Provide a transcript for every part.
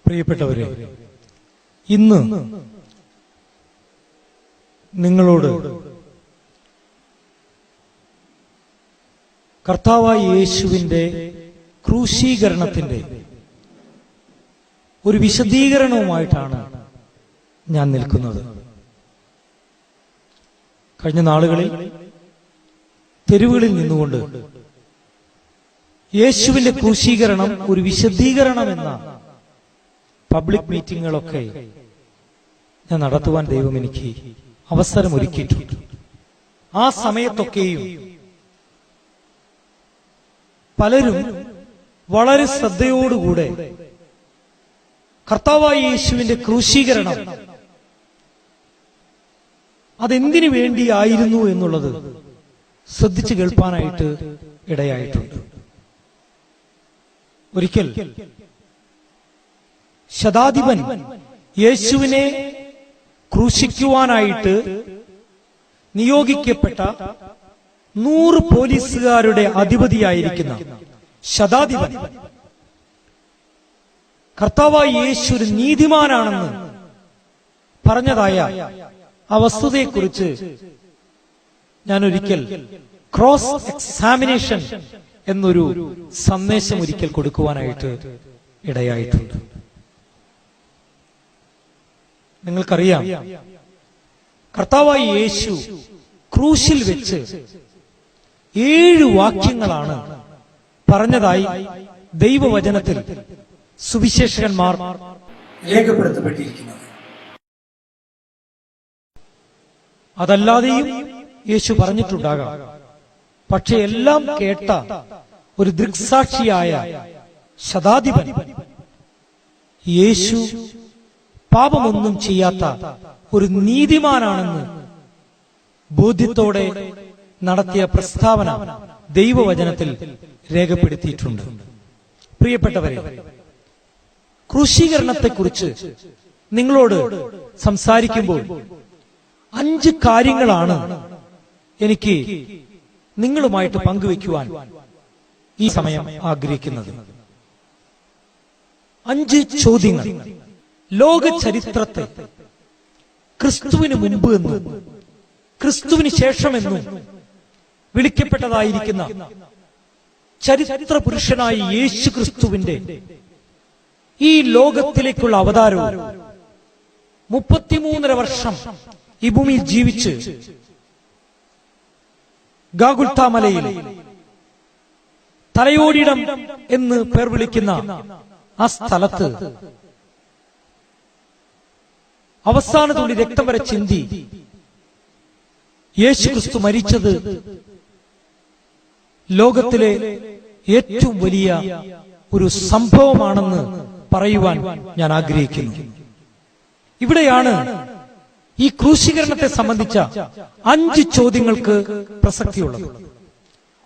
പ്രിയപ്പെട്ടവരെ, ഇന്ന് നിങ്ങളോട് കർത്താവായ യേശുവിന്റെ ക്രൂശീകരണത്തിന്റെ ഒരു വിശദീകരണവുമായിട്ടാണ് ഞാൻ നിൽക്കുന്നത്. കഴിഞ്ഞ നാളുകളിൽ തെരുവുകളിൽ നിന്നുകൊണ്ട് യേശുവിന്റെ ക്രൂശീകരണം ഒരു വിശദീകരണം എന്ന പബ്ലിക് മീറ്റിങ്ങുകളൊക്കെ ഞാൻ നടത്തുവാൻ ദൈവം എനിക്ക് അവസരമൊരുക്കിയിട്ടുണ്ട്. ആ സമയത്തൊക്കെയും പലരും വളരെ ശ്രദ്ധയോടുകൂടെ കർത്താവായ യേശുവിന്റെ ക്രൂശീകരണം അതെന്തിനു വേണ്ടിയായിരുന്നു എന്നുള്ളത് ശ്രദ്ധിച്ചു കേൾപ്പാനായിട്ട് ഇടയായിട്ടുണ്ട്. ഒരിക്കൽ ശതാധിപൻ യേശുവിനെ ക്രൂശിക്കുവാനായിട്ട് നിയോഗിക്കപ്പെട്ട 100 പോലീസുകാരുടെ അധിപതിയായിരിക്കുന്ന ശതാധിപൻ കർത്താവായ യേശു ഒരു നീതിമാനാണെന്ന് പറഞ്ഞതായ ആ വസ്തുതയെക്കുറിച്ച് ഞാൻ ഒരിക്കൽ ക്രോസ് എക്സാമിനേഷൻ എന്നൊരു സന്ദേശം ഒരിക്കൽ കൊടുക്കുവാനായിട്ട് ഇടയായിട്ടുണ്ട്. നിങ്ങൾക്കറിയാം, കർത്താവായ യേശു ക്രൂശിൽ വെച്ച് 7 വാക്യങ്ങളാണ് പറഞ്ഞതായി ദൈവവചനത്തിൽ സുവിശേഷകന്മാർ രേഖപ്പെടുത്തപ്പെട്ടിരിക്കുന്നത്. അതല്ലാതെയും യേശു പറഞ്ഞിട്ടുണ്ടാകാം. പക്ഷെ എല്ലാം കേട്ട ഒരു ദൃക്സാക്ഷിയായ ശതാധിപൻ യേശു പാപമൊന്നും ചെയ്യാത്ത ഒരു നീതിമാനാണെന്ന് ബോധ്യത്തോടെ നടത്തിയ പ്രസ്താവന ദൈവവചനത്തിൽ രേഖപ്പെടുത്തിയിട്ടുണ്ട്. പ്രിയപ്പെട്ടവരെ, ക്രൂശീകരണത്തെക്കുറിച്ച് നിങ്ങളോട് സംസാരിക്കുമ്പോൾ 5 കാര്യങ്ങളാണ് എനിക്ക് നിങ്ങളുമായിട്ട് പങ്കുവെക്കുവാൻ ഈ സമയം ആഗ്രഹിക്കുന്നത്. 5 ചോദ്യങ്ങൾ ലോക ചരിത്രത്തെ ക്രിസ്തുവിന് മുമ്പ് എന്നും ക്രിസ്തുവിന് ശേഷമെന്നും വിളിക്കപ്പെട്ടതായിരിക്കുന്ന ചരിത്ര പുരുഷനായ യേശു ക്രിസ്തുവിന്റെ ഈ ലോകത്തിലേക്കുള്ള അവതാരവും 33 വർഷം ഈ ഭൂമിയിൽ ജീവിച്ച് ഗാഗുൽത്താ മലയിൽ തലയോടിടം എന്ന് പേർ വിളിക്കുന്ന ആ സ്ഥലത്ത് അവസാന തുള്ളി രക്തം വരെ ചിന്തി യേശു ക്രിസ്തു മരിച്ചത് ലോകത്തിലെ ഏറ്റവും വലിയ ഒരു സംഭവമാണെന്ന് പറയുവാൻ ഞാൻ ആഗ്രഹിക്കുന്നു. ഇവിടെയാണ് ഈ ക്രൂശീകരണത്തെ സംബന്ധിച്ച 5 ചോദ്യങ്ങൾക്ക് പ്രസക്തിയുള്ളത്.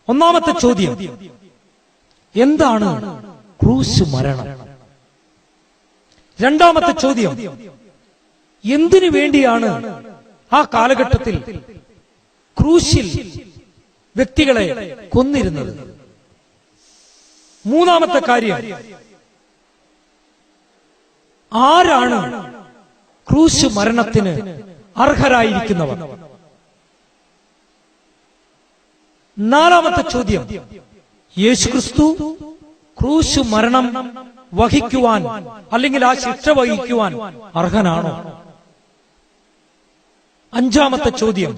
ഒന്നാമത്തെ ചോദ്യം, എന്താണ് ക്രൂശ് മരണം? രണ്ടാമത്തെ ചോദ്യം, എന്തിനു വേണ്ടിയാണ് ആ കാലഘട്ടത്തിൽ ക്രൂശിൽ വ്യക്തികളെ കൊന്നിരുന്നത്? മൂന്നാമത്തെ കാര്യം, ആരാണ് ക്രൂശ് മരണത്തിന് അർഹരായിരിക്കുന്നവർ? നാലാമത്തെ ചോദ്യം, യേശുക്രിസ്തു ക്രൂശ് മരണം വഹിക്കുവാൻ അല്ലെങ്കിൽ ആ ശിക്ഷ വഹിക്കുവാൻ അർഹനാണോ? അഞ്ചാമത്തെ ചോദ്യം,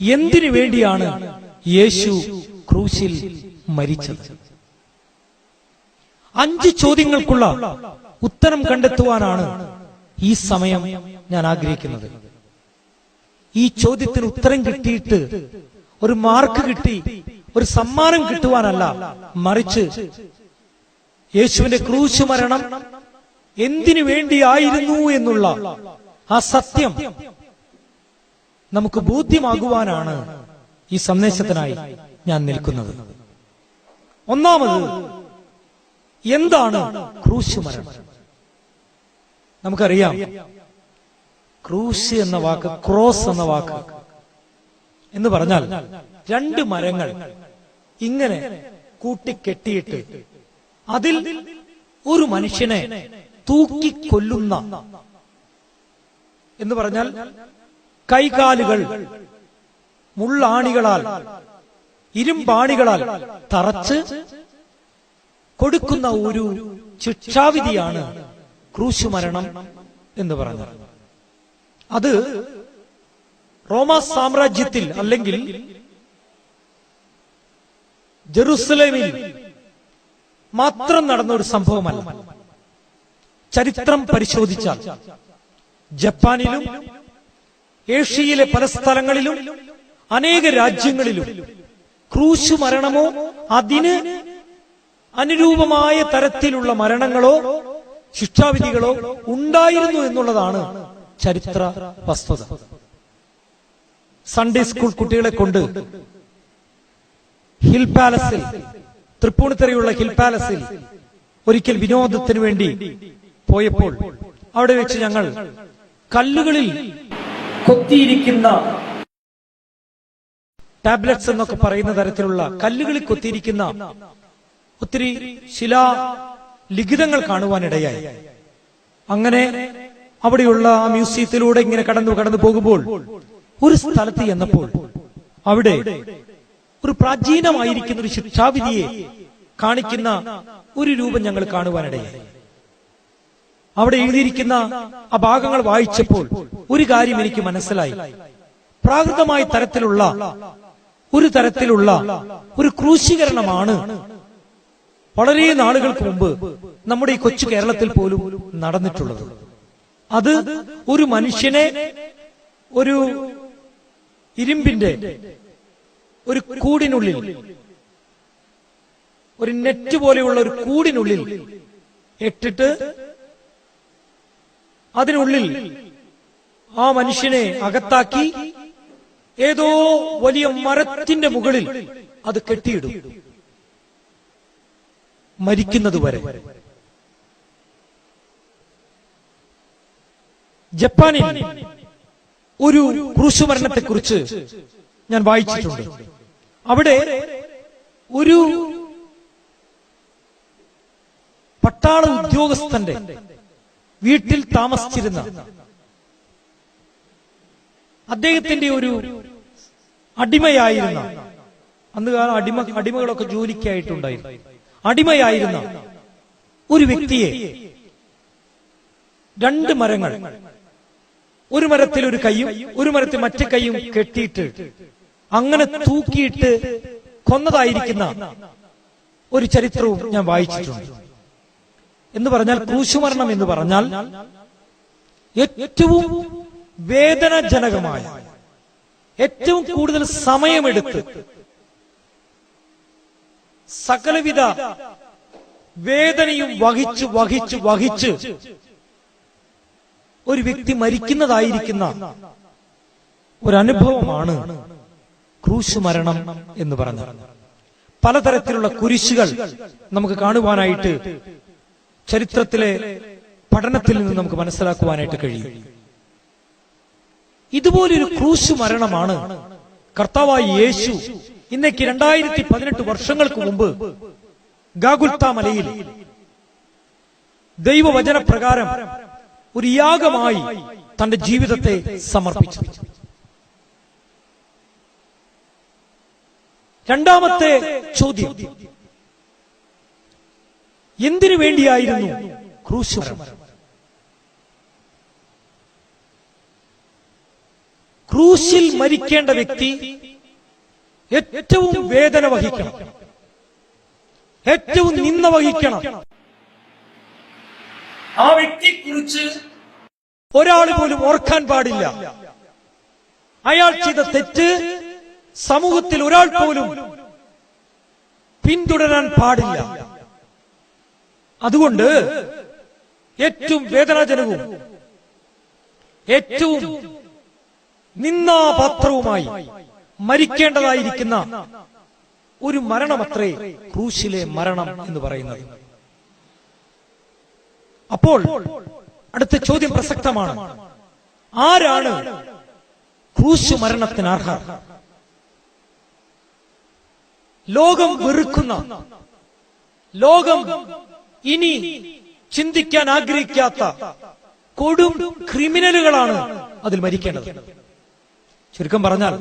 എന്തിനു വേണ്ടിയാണ് യേശു ക്രൂശിൽ മരിച്ചത്? 5 ചോദ്യങ്ങൾക്കുള്ള ഉത്തരം കണ്ടെത്തുവാനാണ് ഈ സമയം ഞാൻ ആഗ്രഹിക്കുന്നത്. ഈ ചോദ്യത്തിന് ഉത്തരം കിട്ടിയിട്ട് ഒരു മാർക്ക് കിട്ടി ഒരു സമ്മാനം കിട്ടുവാനല്ല, മറിച്ച് യേശുവിന്റെ ക്രൂശ് മരണം എന്തിനു വേണ്ടിയായിരുന്നു എന്നുള്ള ആ സത്യം നമുക്ക് ബോധ്യമാകുവാനാണ് ഈ സന്ദേശത്തിനായി ഞാൻ നിൽക്കുന്നത്. ഒന്നാമത്, എന്താണ് ക്രൂശ് മരണം? നമുക്കറിയാം, ക്രൂശ് എന്ന വാക്ക്, ക്രോസ് എന്ന വാക്ക് എന്ന് പറഞ്ഞാൽ 2 മരങ്ങൾ ഇങ്ങനെ കൂട്ടിക്കെട്ടിയിട്ട് അതിൽ ഒരു മനുഷ്യനെ തൂക്കിക്കൊല്ലുന്ന എന്ന് പറഞ്ഞാൽ കൈകാലുകൾ മുള്ളാണികളാൽ, ഇരുമ്പാണികളാൽ തറച്ച് കൊടുക്കുന്ന ഒരു ശിക്ഷാവിധിയാണ് ക്രൂശ് മരണം എന്ന് പറഞ്ഞത്. അത് റോമാ സാമ്രാജ്യത്തിൽ അല്ലെങ്കിൽ ജെറുസലേമിൽ മാത്രം നടന്ന ഒരു സംഭവമല്ല. ചരിത്രം പരിശോധിച്ചാൽ ജപ്പാനിലും ഏഷ്യയിലെ പല സ്ഥലങ്ങളിലും അനേക രാജ്യങ്ങളിലും ക്രൂശ് മരണമോ അതിന് അനുരൂപമായ തരത്തിലുള്ള മരണങ്ങളോ ശിക്ഷാവിധികളോ ഉണ്ടായിരുന്നു എന്നുള്ളതാണ് ചരിത്ര വസ്തുത. സൺഡേ സ്കൂൾ കുട്ടികളെ കൊണ്ട് ഹിൽ പാലസിൽ, തൃപ്പൂണിത്തുറയുള്ള ഹിൽ പാലസിൽ ഒരിക്കൽ വിനോദത്തിന് വേണ്ടി പോയപ്പോൾ അവിടെ വെച്ച് ഞങ്ങൾ കല്ലുകളിൽ കൊത്തിയിരിക്കുന്ന ടാബ്ലറ്റ്സ് എന്നൊക്കെ പറയുന്ന തരത്തിലുള്ള കല്ലുകളിൽ കൊത്തിയിരിക്കുന്ന ഒത്തിരി ശിലാ ലിഖിതങ്ങൾ കാണുവാനിടയായി. അങ്ങനെ അവിടെയുള്ള ആ മ്യൂസിയത്തിലൂടെ ഇങ്ങനെ കടന്നു പോകുമ്പോൾ ഒരു സ്ഥലത്ത് ചെന്നപ്പോൾ അവിടെ ഒരു പ്രാചീനമായിരിക്കുന്ന ഒരു ശിക്ഷാവിധിയെ കാണിക്കുന്ന ഒരു രൂപം ഞങ്ങൾ കാണുവാനിടയായി. അവിടെ എഴുതിയിരിക്കുന്ന ആ ഭാഗങ്ങൾ വായിച്ചപ്പോൾ ഒരു കാര്യം എനിക്ക് മനസ്സിലായി. പ്രാകൃതമായ തരത്തിലുള്ള ഒരു ക്രൂശീകരണമാണ് വളരെ നാളുകൾക്ക് മുമ്പ് നമ്മുടെ ഈ കൊച്ചു കേരളത്തിൽ പോലും നടന്നിട്ടുള്ളത്. അത് ഒരു മനുഷ്യനെ ഒരു ഇരുമ്പിന്റെ ഒരു കൂടിനുള്ളിൽ, ഒരു നെറ്റ് പോലെയുള്ള ഒരു കൂടിനുള്ളിൽ ഇട്ടിട്ട് അതിനുള്ളിൽ ആ മനുഷ്യനെ അകത്താക്കി ഏതോ വലിയ മരത്തിന്റെ മുകളിൽ അത് കെട്ടിയിടും മരിക്കുന്നതുവരെ. ജപ്പാനിൽ ഒരു ക്രൂശ് മരണത്തെക്കുറിച്ച് ഞാൻ വായിച്ചിട്ടുണ്ട്. അവിടെ ഒരു പട്ടാള ഉദ്യോഗസ്ഥന്റെ വീട്ടിൽ താമസിച്ചിരുന്ന അദ്ദേഹത്തിന്റെ ഒരു അടിമയായിരുന്ന, അന്ന് കാലം അടിമകളൊക്കെ ജോലിക്കായിട്ടുണ്ടായിരുന്നു, അടിമയായിരുന്ന ഒരു വ്യക്തിയെ രണ്ട് മരങ്ങൾ, ഒരു മരത്തിൽ ഒരു കൈയും ഒരു മരത്തിൽ മറ്റേ കൈയും കെട്ടിയിട്ട് അങ്ങനെ തൂക്കിയിട്ട് കൊന്നതായിരിക്കുന്ന ഒരു ചരിത്രവും ഞാൻ വായിച്ചിട്ടുണ്ട്. എന്ന് പറഞ്ഞാൽ ക്രൂശുമരണം എന്ന് പറഞ്ഞാൽ ഏറ്റവും വേദനാജനകമായ, ഏറ്റവും കൂടുതൽ സമയമെടുത്ത് സകലവിധ വേദനയും വഹിച്ച് ഒരു വ്യക്തി മരിക്കുന്നതായിരിക്കുന്ന ഒരനുഭവമാണ് ക്രൂശ് മരണം എന്ന് പറഞ്ഞത്. പലതരത്തിലുള്ള കുരിശുകൾ നമുക്ക് കാണുവാനായിട്ട് ചരിത്രത്തിലെ പഠനത്തിൽ നിന്ന് നമുക്ക് മനസ്സിലാക്കുവാനായിട്ട് കഴിയും. ഇതുപോലൊരു ക്രൂശ് മരണമാണ് കർത്താവായ യേശു ഇന്നേക്ക് 2018 വർഷങ്ങൾക്ക് മുമ്പ് ഗാഗുൽത്ത മലയിൽ ദൈവവചനപ്രകാരം ഒരു യാഗമായി തന്റെ ജീവിതത്തെ സമർപ്പിച്ചു. രണ്ടാമത്തെ ചോദ്യം, എന്തിനു വേണ്ടിയായിരുന്നു ക്രൂശ് മരണം? ക്രൂശിൽ മരിക്കേണ്ട വ്യക്തി ഏറ്റവും വേദന വഹിക്കണം, ഏറ്റവും നിന്ദ വഹിക്കണം. ആ വ്യക്തിയെക്കുറിച്ച് ഒരാൾ പോലും ഓർക്കാൻ പാടില്ല. അയാൾ ചെയ്ത തെറ്റ് സമൂഹത്തിൽ ഒരാൾ പോലും പിന്തുടരാൻ പാടില്ല. അതുകൊണ്ട് ഏറ്റവും വേദനാജനകവും ഏറ്റവും നിന്ദാപാത്രവുമായി മരിക്കേണ്ടതായിരിക്കുന്ന ഒരു മരണമത്രേ ക്രൂശിലെ മരണം എന്ന് പറയുന്നത്. അപ്പോൾ അടുത്ത ചോദ്യം പ്രസക്തമാണ്. ആരാണ് ക്രൂശ് മരണത്തിന് അർഹർ? ലോകം വെറുക്കുന്ന, ലോകം ഇനി ചിന്തിക്കാൻ ആഗ്രഹിക്കാത്ത കൊടും ക്രിമിനലുകളാണ് അതിൽ മരിക്കേണ്ടത്. ചുരുക്കം പറഞ്ഞാൽ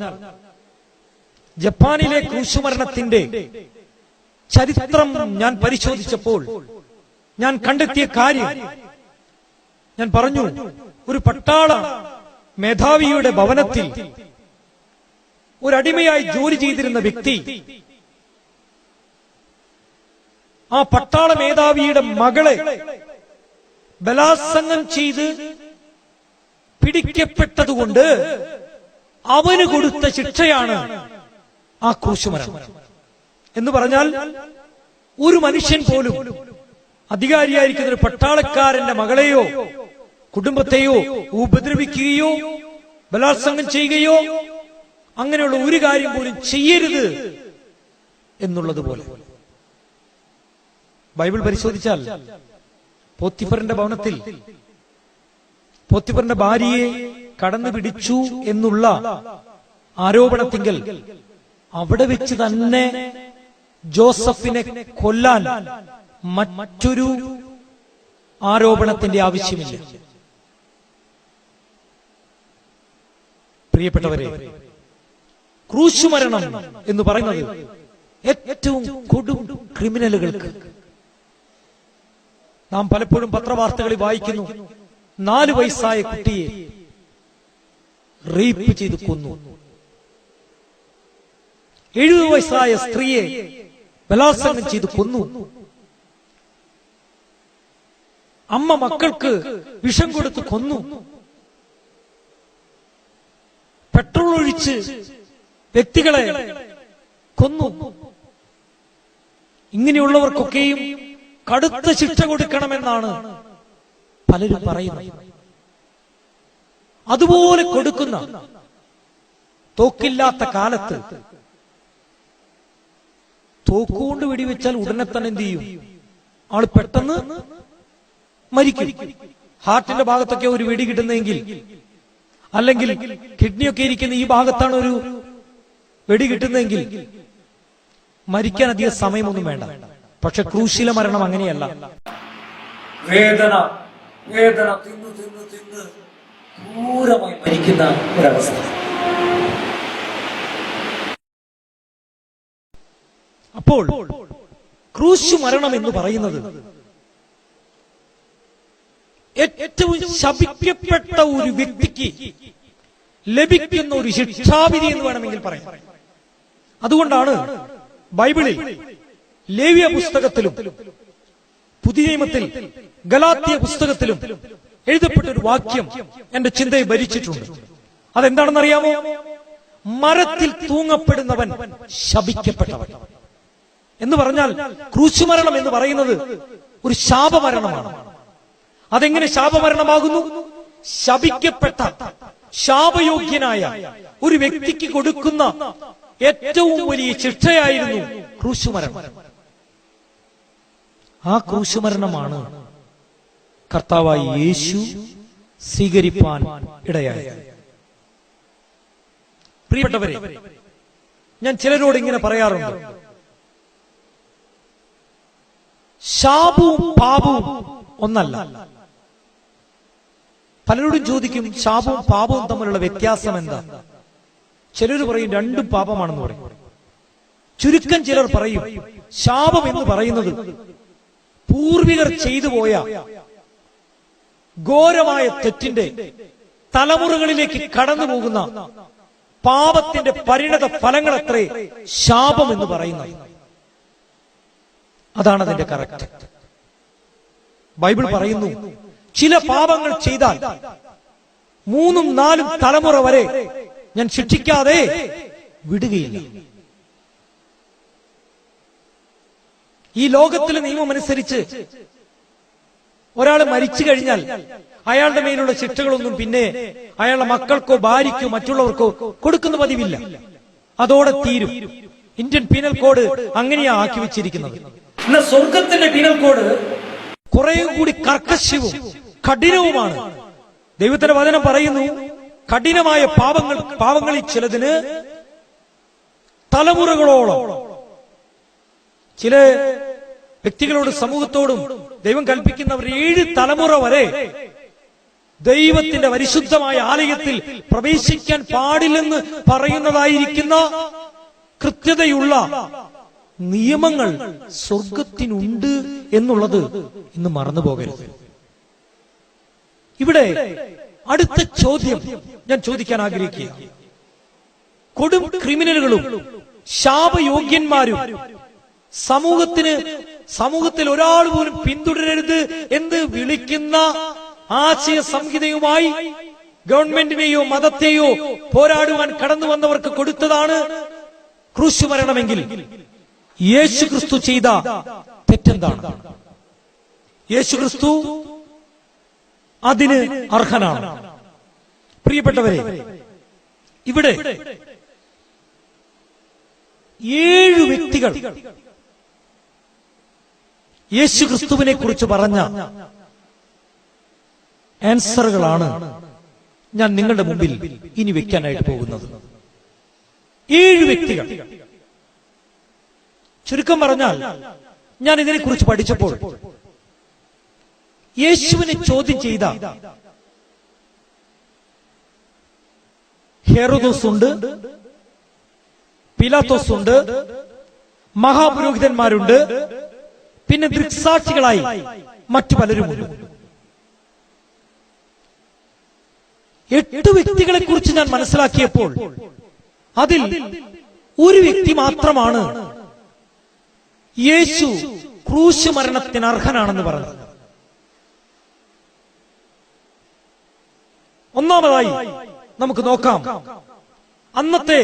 ജപ്പാനിലെ ക്രൂശുമരണത്തിന്റെ ചരിത്രം ഞാൻ പരിശോധിച്ചപ്പോൾ ഞാൻ കണ്ടെത്തിയ കാര്യം ഞാൻ പറഞ്ഞു. ഒരു പട്ടാള മേധാവിയുടെ ഭവനത്തിൽ ഒരടിമയായി ജോലി ചെയ്തിരുന്ന വ്യക്തി ആ പട്ടാള മേധാവിയുടെ മകളെ ബലാത്സംഗം ചെയ്ത് പിടിക്കപ്പെട്ടതുകൊണ്ട് അവന് കൊടുത്ത ശിക്ഷയാണ് ആ ക്രൂശുമരണം. എന്ന് പറഞ്ഞാൽ ഒരു മനുഷ്യൻ പോലും അധികാരിയായിരിക്കുന്ന ഒരു പട്ടാളക്കാരന്റെ മകളെയോ കുടുംബത്തെയോ ഉപദ്രവിക്കുകയോ ബലാത്സംഗം ചെയ്യുകയോ അങ്ങനെയുള്ള ഒരു കാര്യം പോലും ചെയ്യരുത് എന്നുള്ളതുപോലെ. ബൈബിൾ പരിശോധിച്ചാൽ പോത്തിഫറിന്റെ ഭവനത്തിൽ പോത്തിഫറിന്റെ ഭാര്യയെ കടന്നു പിടിച്ചു എന്നുള്ള ആരോപണത്തിങ്കൽ അവിടെ വെച്ച് തന്നെ ജോസഫിനെ കൊല്ലാൻ മറ്റൊരു ആരോപണത്തിന്റെ ആവശ്യമില്ല. പ്രിയപ്പെട്ടവരെ, ക്രൂശുമരണം എന്ന് പറയുന്നത് ഏറ്റവും കൊടും ക്രിമിനലുകൾക്ക്. നാം പലപ്പോഴും പത്രവാർത്തകളിൽ വായിക്കുന്നു, 4 വയസ്സായ കുട്ടിയെ റേപ്പ് ചെയ്ത് കൊന്നു, 70 വയസ്സായ സ്ത്രീയെ ബലാത്സംഗം ചെയ്ത് കൊന്നു, അമ്മ മക്കൾക്ക് വിഷം കൊടുത്ത് കൊന്നു, പെട്രോൾ ഒഴിച്ച് വ്യക്തികളെ കൊന്നു. ഇങ്ങനെയുള്ളവർക്കൊക്കെയും കടുത്ത ശിക്ഷ കൊടുക്കണമെന്നാണ് പലരും പറയുന്നത്. അതുപോലെ കൊടുക്കുന്ന തോക്കില്ലാത്ത കാലത്ത് തോക്കുകൊണ്ട് വെടിവെച്ചാൽ ഉടനെ തന്നെ എന്ത് ചെയ്യും? ആള് പെട്ടെന്ന് മരിക്കും. ഹാർട്ടിന്റെ ഭാഗത്തൊക്കെ ഒരു വെടി കിട്ടുന്നെങ്കിൽ, അല്ലെങ്കിൽ കിഡ്നിയൊക്കെ ഇരിക്കുന്ന ഈ ഭാഗത്താണ് ഒരു വെടി കിട്ടുന്നതെങ്കിൽ മരിക്കാൻ അധികം സമയമൊന്നും വേണ്ട. പക്ഷെ ക്രൂശില മരണം അങ്ങനെയല്ല. വേദന വേദന തിന്ന് തിന്ന് തിന്ന് ക്രൂരമായി മരിക്കുന്ന ഒരവസ്ഥ. അപ്പോൾ ക്രൂശ് മരണം എന്ന് പറയുന്നത് ഏറ്റവും ശപിക്കപ്പെട്ട ഒരു വ്യക്തിക്ക് ലഭിക്കുന്ന ഒരു ശിക്ഷാവിധി എന്ന് വേണമെങ്കിൽ പറയാം. അതുകൊണ്ടാണ് ബൈബിളിൽ ലേവ്യ പുസ്തകത്തിലും പുതിയ നിയമത്തിൽ ഗലാത്യ പുസ്തകത്തിലും എഴുതപ്പെട്ട ഒരു വാക്യം എന്റെ ചിന്തയെ ഭരിച്ചിട്ടുണ്ട്. അതെന്താണെന്നറിയാമോ? മരത്തിൽ തൂങ്ങപ്പെടുന്നവൻ ശപിക്കപ്പെട്ടവൻ എന്ന് പറഞ്ഞാൽ ക്രൂശുമരണം എന്ന് പറയുന്നത് ഒരു ശാപമരണമാണ്. അതെങ്ങനെ ശാപമരണമാകുന്നു? ശപിക്കപ്പെട്ട ശാപയോഗ്യനായ ഒരു വ്യക്തിക്ക് കൊടുക്കുന്ന ഏറ്റവും വലിയ ശിക്ഷയായിരുന്നു ക്രൂശുമരണം. ആ ക്രൂശുമരണമാണ് കർത്താവായ യേശു സ്വീകരിപ്പാൻ ഇടയായത്. പ്രിയപ്പെട്ടവരെ, ഞാൻ ചിലരോട് ഇങ്ങനെ പറയാറുണ്ട്, ശാപവും പാപവും ഒന്നല്ല. പലരോടും ചോദിക്കും, ശാപവും പാപവും തമ്മിലുള്ള വ്യത്യാസം എന്താ? ചിലർ പറയും രണ്ടും പാപമാണെന്ന് പറയും. ചുരുക്കം ചിലർ പറയും ശാപം എന്ന് പറയുന്നത് പൂർവികർ ചെയ്തു പോയ ഘോരമായ തെറ്റിന്റെ തലമുറകളിലേക്ക് കടന്നു പോകുന്ന പാപത്തിന്റെ പരിണത ഫലങ്ങളത്രേ ശാപം എന്ന് പറയുന്നത്. അതാണ് അതിന്റെ കറക്റ്റ്. ബൈബിൾ പറയുന്നു, ചില പാപങ്ങൾ ചെയ്താൽ 3ഉം 4ഉം തലമുറ വരെ ഞാൻ ശിക്ഷിക്കാതെ വിടുകയില്ല. ഈ ലോകത്തിലെ നിയമമനുസരിച്ച് ഒരാൾ മരിച്ചു കഴിഞ്ഞാൽ അയാളുടെ മേലുള്ള ശിക്ഷകളൊന്നും പിന്നെ അയാളുടെ മക്കൾക്കോ ഭാര്യയ്ക്കോ മറ്റുള്ളവർക്കോ കൊടുക്കുന്ന പതിവില്ല. അതോടെ തീരും. ഇന്ത്യൻ പീനൽ കോഡ് അങ്ങനെയാ ആക്കി വെച്ചിരിക്കുന്നത്. എന്നാൽ സ്വർഗത്തിന്റെ പീനൽ കോഡ് കുറെ കൂടി കർക്കശവും കഠിനവുമാണ്. ദൈവത്തിന്റെ വചനം പറയുന്നു, കഠിനമായ പാവങ്ങളിൽ ചിലതിന് തലമുറകളോളം, ചില വ്യക്തികളോട്, സമൂഹത്തോടും ദൈവം കൽപ്പിക്കുന്നവർ 7 തലമുറ വരെ ദൈവത്തിന്റെ പരിശുദ്ധമായ ആലയത്തിൽ പ്രവേശിക്കാൻ പാടില്ലെന്ന് പറയുന്നതായിരിക്കുന്ന കൃത്യതയുള്ള നിയമങ്ങൾ സ്വർഗത്തിനുണ്ട് എന്നുള്ളത് ഇന്ന് മറന്നുപോകരുത്. ഇവിടെ അടുത്ത ചോദ്യം ഞാൻ ചോദിക്കാൻ ആഗ്രഹിക്കുക. കൊടും ക്രിമിനലുകളും ശാപയോഗ്യന്മാരും സമൂഹത്തിൽ ഒരാൾ പോലും പിന്തുടരരുത് എന്ന് വിളിക്കുന്ന ആശയ സംഹിതയുമായി ഗവൺമെന്റിനെയോ മതത്തെയോ പോരാടുവാൻ കടന്നു വന്നവർക്ക് കൊടുത്തതാണ് ക്രൂശ് മരണമെങ്കിൽ യേശുക്രിസ്തു ചെയ്ത തെറ്റെന്താണ്? യേശുക്രിസ്തു അതിന് അർഹനാണ്. പ്രിയപ്പെട്ടവരെ, ഇവിടെ 7 വ്യക്തികൾ യേശുക്രിസ്തുവിനെ കുറിച്ച് പറഞ്ഞ ആൻസറുകളാണ് ഞാൻ നിങ്ങളുടെ മുമ്പിൽ ഇനി വെക്കാനായിട്ട് പോകുന്നത്. 7 വ്യക്തികൾ. ചുരുക്കം പറഞ്ഞാൽ, ഞാൻ ഇതിനെക്കുറിച്ച് പഠിച്ചപ്പോൾ യേശുവിനെ ചോദ്യം ചെയ്ത ഹെറോദോസ് ഉണ്ട്, പിലാത്തോസ് ഉണ്ട്, മഹാപുരോഹിതന്മാരുണ്ട്, പിന്നെ ദൃക്സാക്ഷികളായി മറ്റു പലരുമുണ്ട്. 8 വ്യക്തികളെ കുറിച്ച് ഞാൻ മനസ്സിലാക്കിയപ്പോൾ അതിൽ ഒരു വ്യക്തി മാത്രമാണ് യേശു ക്രൂശ് മരണത്തിന് അർഹനാണെന്ന് പറഞ്ഞത്. ഒന്നാമതായി നമുക്ക് നോക്കാം, അന്നത്തെ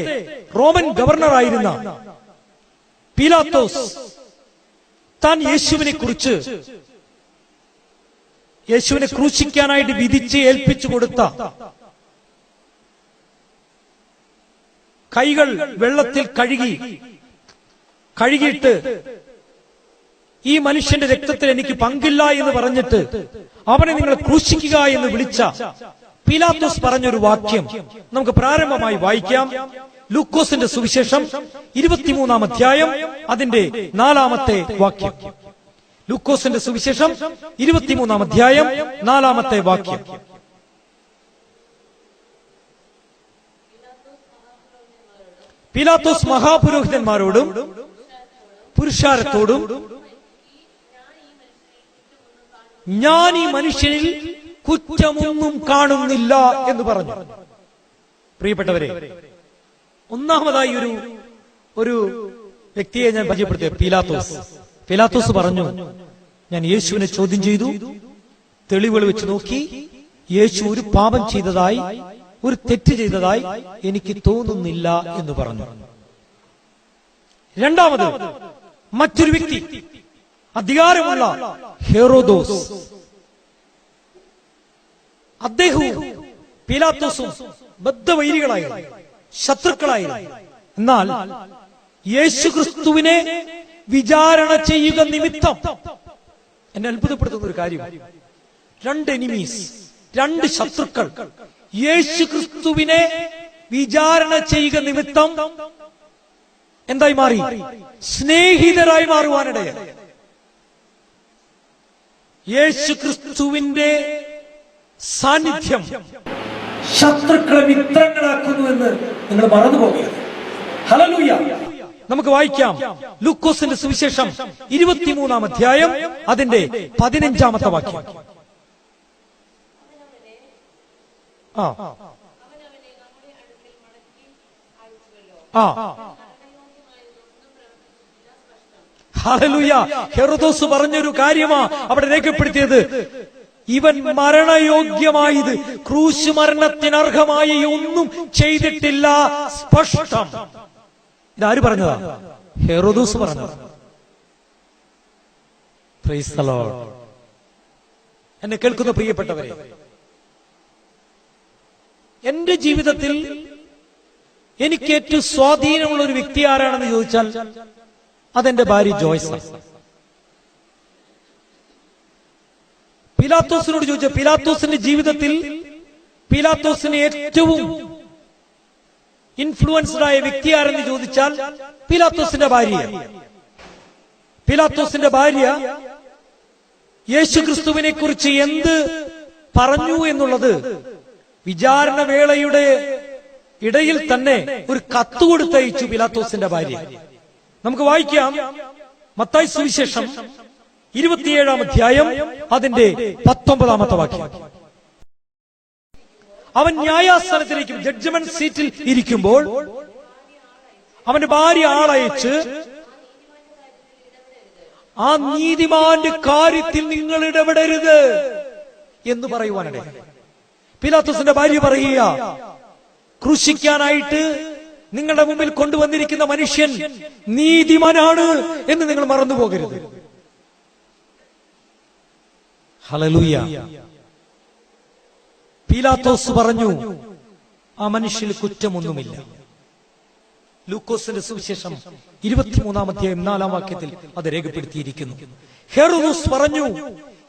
റോമൻ ഗവർണറായിരുന്ന പീലാത്തോസ് താൻ യേശുവിനെ ക്രൂശിക്കാനായിട്ട് വിധിച്ച് ഏൽപ്പിച്ചു കൊടുത്ത കൈകൾ വെള്ളത്തിൽ കഴുകിയിട്ട് ഈ മനുഷ്യന്റെ രക്തത്തിൽ എനിക്ക് പങ്കില്ല എന്ന് പറഞ്ഞിട്ട് അവനെ നിങ്ങൾ ക്രൂശിക്കുക എന്ന് വിളിച്ച പീലാത്തോസ് പറഞ്ഞൊരു വാക്യം നമുക്ക് പ്രാരംഭമായി വായിക്കാം. ലൂക്കോസിന്റെ സുവിശേഷം 23-ാം അധ്യായം അതിന്റെ 4-ാമത്തെ വാക്യം. ലൂക്കോസിന്റെ സുവിശേഷം 23-ാം അധ്യായം 4-ാമത്തെ വാക്യം. പീലാത്തോസ് മഹാപുരോഹിതന്മാരോടും പുരുഷാരത്തോടും ഞാൻ ഈ മനുഷ്യനിൽ കുറ്റമൊന്നും കാണുന്നില്ല എന്ന് പറഞ്ഞു. പ്രിയപ്പെട്ടവരെ, ഒന്നാമതായി ഒരു വ്യക്തിയെ ഞാൻ പരിചയപ്പെടുത്തിയ പീലാത്തോസ് പറഞ്ഞു, ഞാൻ യേശുവിനെ ചോദ്യം ചെയ്തു, തെളിവുകൾ വെച്ച് നോക്കി, യേശു ഒരു പാപം ചെയ്തതായി, ഒരു തെറ്റ് ചെയ്തതായി എനിക്ക് തോന്നുന്നില്ല എന്ന് പറഞ്ഞു. രണ്ടാമത് മറ്റൊരു വ്യക്തി, അധികാരമുള്ള ഹെറോദോസ്, അദ്ദേഹവും പീലാത്തോസും ബദ്ധവൈരികളായിരുന്നു, ശത്രുക്കളായിരുന്നു. എന്നാൽ യേശുക്രിസ്തുവിനെ വിചാരണ ചെയ്യുക നിമിത്തം എന്നെ അത്ഭുതപ്പെടുത്തുന്ന ഒരു കാര്യം, 2 എനിമീസ്, 2 ശത്രുക്കൾ യേശുക്രിസ്തുവിനെ വിചാരണ ചെയ്യുക നിമിത്തം എന്തായി മാറി? സ്നേഹിതരായി മാറുവാനിടയായി. യേശുക്രിസ്തുവിന്റെ സാന്നിധ്യം ശത്രുക്കളെ മിത്രങ്ങളാക്കുന്നു എന്ന് നിങ്ങൾ മറന്നുപോകരുത്. ഹല്ലേലൂയ. നമുക്ക് വായിക്കാം ലൂക്കോസിന്റെ സുവിശേഷം 23-ാം അധ്യായം അതിന്റെ 15-ാമത്തെ വാക്യം. ഹല്ലേലൂയ. ഹെറോദോസ് പറഞ്ഞൊരു കാര്യമാ അവിടെ രേഖപ്പെടുത്തിയത്, ഇവൻ മരണയോഗ്യമായത്, ക്രൂശ് മരണത്തിനർഹമായ ഒന്നും ചെയ്തിട്ടില്ല, സ്പഷ്ടം. ഇതാര് പറഞ്ഞതാ? ഹെറോദോസ് പറഞ്ഞത്. Praise the Lord. എന്നെ കേൾക്കുന്ന പ്രിയപ്പെട്ടവരെ, എന്റെ ജീവിതത്തിൽ എനിക്ക് ഏറ്റവും സ്വാധീനമുള്ള ഒരു വ്യക്തി ആരാണെന്ന് ചോദിച്ചാൽ അതെന്റെ ഭാര്യ ജോയ്സ്. പീലാത്തോസിനോട് ചോദിച്ച പീലാത്തോസിന്റെ ജീവിതത്തിൽ പീലാത്തോസിന് ഏറ്റവും ഇൻഫ്ലുവൻസ്ഡ് ആയ വ്യക്തി ആരെന്ന് ചോദിച്ചാൽ പീലാത്തോസിന്റെ ഭാര്യ. പീലാത്തോസിന്റെ ഭാര്യ യേശുക്രിസ്തുവിനെ കുറിച്ച് എന്ത് പറഞ്ഞു എന്നുള്ളത് വിചാരണ വേളയുടെ ഇടയിൽ തന്നെ ഒരു കത്ത് കൊടുത്തയച്ചു പീലാത്തോസിന്റെ ഭാര്യ. നമുക്ക് വായിക്കാം മത്തായി സുവിശേഷം 27-ാം അധ്യായം അതിന്റെ 19-ാമത്തെ വാക്യം. അവൻ ന്യായാസനത്തിലേക്ക് ജഡ്ജ്മെന്റ് സീറ്റിൽ ഇരിക്കുമ്പോൾ അവന്റെ ഭാര്യ ആളയച്ച് ആ നീതിമാന്റെ കാര്യത്തിൽ നിങ്ങൾ ഇടപെടരുത് എന്ന് പറയുവാനിടെ പീലാത്തോസിന്റെ ഭാര്യ പറയുക, ക്രൂശിക്കാനായിട്ട് നിങ്ങളുടെ മുമ്പിൽ കൊണ്ടുവന്നിരിക്കുന്ന മനുഷ്യൻ നീതിമാനാണ് എന്ന് നിങ്ങൾ മറന്നു പോകരുത്. ഹല്ലേലൂയ. പീലാത്തോസ് പറഞ്ഞു, ആ മനുഷ്യന് കുറ്റമൊന്നുമില്ല. ലൂക്കോസിന്റെ സുവിശേഷം 23-ാം അധ്യായം 4-ാം വാക്യത്തിൽ അത് രേഖപ്പെടുത്തിയിരിക്കുന്നു. ഹെറോദോസ് പറഞ്ഞു,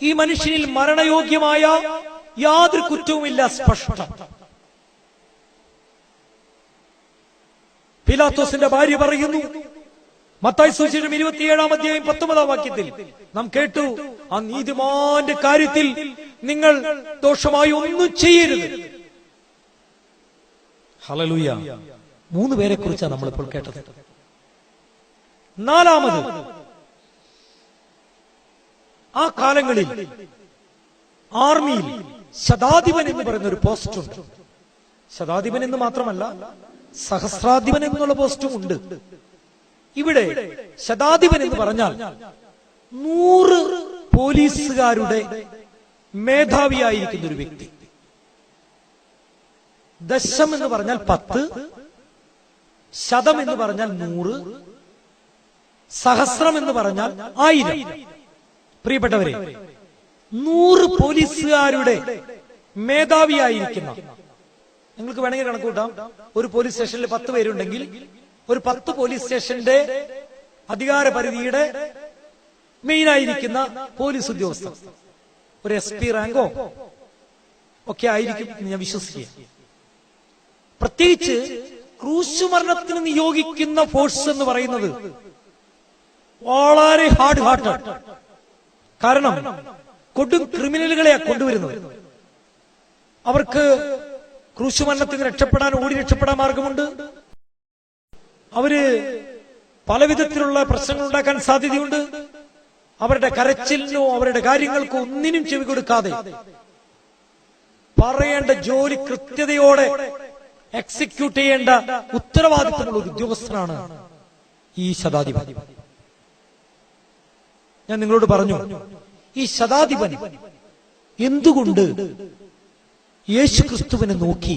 ഈ മനുഷ്യനിൽ മരണയോഗ്യമായ യാതൊരു കുറ്റവുമില്ല, സ്പഷ്ടം. പീലാത്തോസിന്റെ ഭാര്യ പറയുന്നു, മത്തായി സുവിശേഷം 27-ാം അധ്യായം 19-ാം വാക്യത്തിൽ നാം കേട്ടു, ആ നീതിമാന്റെ കാര്യത്തിൽ നിങ്ങൾ ദോഷമായി ഒന്നും ചെയ്യരുത്. ഹല്ലേലൂയ. 3 പേരെ കുറിച്ചാണ് നമ്മളിപ്പോൾ കേട്ടത്. 4-ാമത്, ആ കാലങ്ങളിൽ ആർമിയിൽ ശതാധിപൻ എന്ന് പറയുന്ന ഒരു പോസ്റ്റ് ഉണ്ട്. ശതാധിപൻ എന്ന് മാത്രമല്ല, സഹസ്രാധിപൻ എന്നുള്ള പോസ്റ്റും ഉണ്ട്. ഇവിടെ ശതാധിപൻ എന്ന് പറഞ്ഞാൽ 100 പോലീസുകാരുടെ മേധാവിയായിരിക്കുന്ന ഒരു വ്യക്തി. ദശം എന്ന് പറഞ്ഞാൽ 10, ശതം എന്ന് പറഞ്ഞാൽ 100, സഹസ്രം എന്ന് പറഞ്ഞാൽ 1000. പ്രിയപ്പെട്ടവരെ, 100 പോലീസുകാരുടെ മേധാവിയായിരിക്കുന്ന, നിങ്ങൾക്ക് വേണമെങ്കിൽ കണക്ക് കൂട്ടാം, ഒരു പോലീസ് സ്റ്റേഷനിൽ 10 പേരുണ്ടെങ്കിൽ ഒരു 10 പോലീസ് സ്റ്റേഷന്റെ അധികാര പരിധിയുടെ മെയിനായിരിക്കുന്ന പോലീസ് ഉദ്യോഗസ്ഥർ ഒരു SP റാങ്കോ ഒക്കെ ആയിരിക്കും എന്ന് ഞാൻ വിശ്വസിക്കുക. പ്രത്യേകിച്ച് ക്രൂശുമരണത്തിന് നിയോഗിക്കുന്ന ഫോഴ്സ് എന്ന് പറയുന്നത് വളരെ ഹാർഡ് ഹാർട്ടഡ്. കാരണം കൊടും ക്രിമിനലുകളെയാ കൊണ്ടുവരുന്നത്. അവർക്ക് ക്രൂശുമരണത്തിന് രക്ഷപ്പെടാൻ, ഓടി രക്ഷപ്പെടാൻ മാർഗമുണ്ട്. അവര് പല വിധത്തിലുള്ള പ്രശ്നങ്ങൾ ഉണ്ടാക്കാൻ സാധ്യതയുണ്ട്. അവരുടെ കരച്ചിലിനോ അവരുടെ കാര്യങ്ങൾക്കോ ഒന്നിനും ചെവി കൊടുക്കാതെ പറയേണ്ട ജോലി കൃത്യതയോടെ എക്സിക്യൂട്ട് ചെയ്യേണ്ട ഉത്തരവാദിത്തമുള്ള ഒരു ഉദ്യോഗസ്ഥനാണ് ഈ ശതാധിപൻ. ഞാൻ നിങ്ങളോട് പറഞ്ഞു, ഈ ശതാധിപൻ എന്തുകൊണ്ട് യേശുക്രിസ്തുവിനെ നോക്കി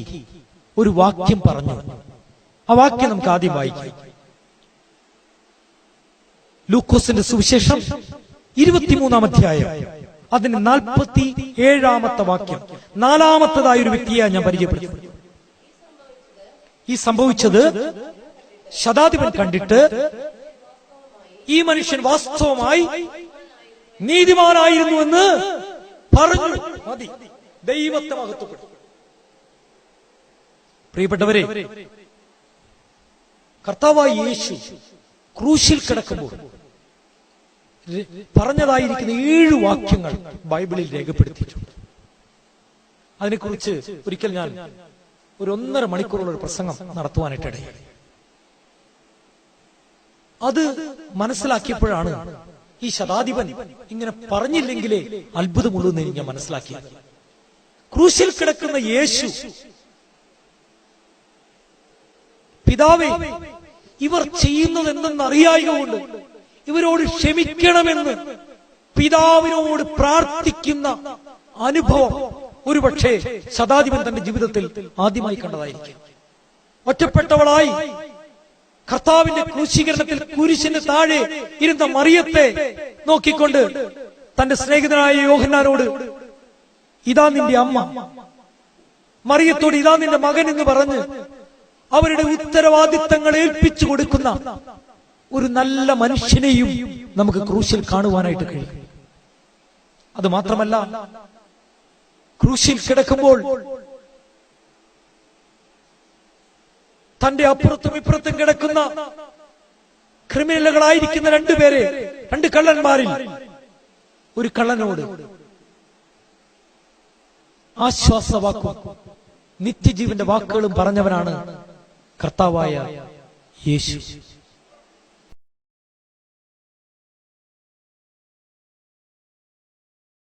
ഒരു വാക്യം പറഞ്ഞു? ആ വാക്യം നമുക്ക് ആദ്യം വായിക്കാം. ലൂക്കോസിന്റെ സുവിശേഷം 23-ാം അധ്യായം അതിന് 47-ാമത്തെ വാക്യം. 4-ാമത്തേതായ ഒരു വ്യക്തിയെ ഞാൻ പരിചയപ്പെടുത്തുന്നു. ഈ സംഭവിച്ചത് ശതാധിപൻ കണ്ടിട്ട് ഈ മനുഷ്യൻ വാസ്തവമായി നീതിമാനായിരുന്നുവെന്ന് പറഞ്ഞു. മതി, ദൈവത്തെ മഹത്വപ്പെടുത്തും. പ്രിയപ്പെട്ടവരെ, കർത്താവായ യേശു ക്രൂശിൽ കിടക്കുമ്പോൾ പറഞ്ഞതായിരിക്കുന്ന 7 വാക്യങ്ങൾ ബൈബിളിൽ രേഖപ്പെടുത്തിയിട്ടുണ്ട്. അതിനെക്കുറിച്ച് ഒരിക്കൽ ഞാൻ ഒരു 1.5 മണിക്കൂറുള്ള ഒരു പ്രസംഗം നടത്തുവാനായിട്ടിടയായി. അത് മനസ്സിലാക്കിയപ്പോഴാണ് ഈ ശതാധിപൻ ഇങ്ങനെ പറഞ്ഞില്ലെങ്കിലേ അത്ഭുതമുള്ളൂ എന്ന് ഞാൻ മനസ്സിലാക്കിയത്. ക്രൂശിൽ കിടക്കുന്ന യേശു, പിതാവേ, ഇവർ ചെയ്യുന്നത് എന്തെന്നറിയായതുകൊണ്ട് ഇവരോട് ക്ഷമിക്കണമെന്ന് പിതാവിനോട് പ്രാർത്ഥിക്കുന്ന അനുഭവം ഒരുപക്ഷെ ശതാധിപൻ തന്റെ ജീവിതത്തിൽ ആദ്യമായി കണ്ടതായിരിക്കും. ഒറ്റപ്പെട്ടവളായി കർത്താവിന്റെ ക്രൂശീകരണത്തിൽ കുരിശിന് താഴെ ഇരുന്ന മറിയത്തെ നോക്കിക്കൊണ്ട് തന്റെ സ്നേഹിതനായ യോഹന്നാനോട്, ഇതാ നിന്റെ അമ്മ, മറിയത്തോട് ഇതാ നിന്റെ മകൻ എന്ന് പറഞ്ഞ് അവരുടെ ഉത്തരവാദിത്തങ്ങൾ ഏൽപ്പിച്ചു കൊടുക്കുന്ന ഒരു നല്ല മനുഷ്യനെയും നമുക്ക് ക്രൂശിൽ കാണുവാനായിട്ട് കഴിയും. അത് മാത്രമല്ല, ക്രൂശിൽ കിടക്കുമ്പോൾ തന്റെ അപ്പുറത്തും ഇപ്പുറത്തും കിടക്കുന്ന ക്രിമിനലുകളായിരിക്കുന്ന 2 പേരെ രണ്ട് കള്ളന്മാരിൽ ഒരു കള്ളനോട് ആശ്വാസവാക്കും നിത്യജീവന്റെ വാക്കുകളും പറഞ്ഞവനാണ് കർത്താവായ യേശു.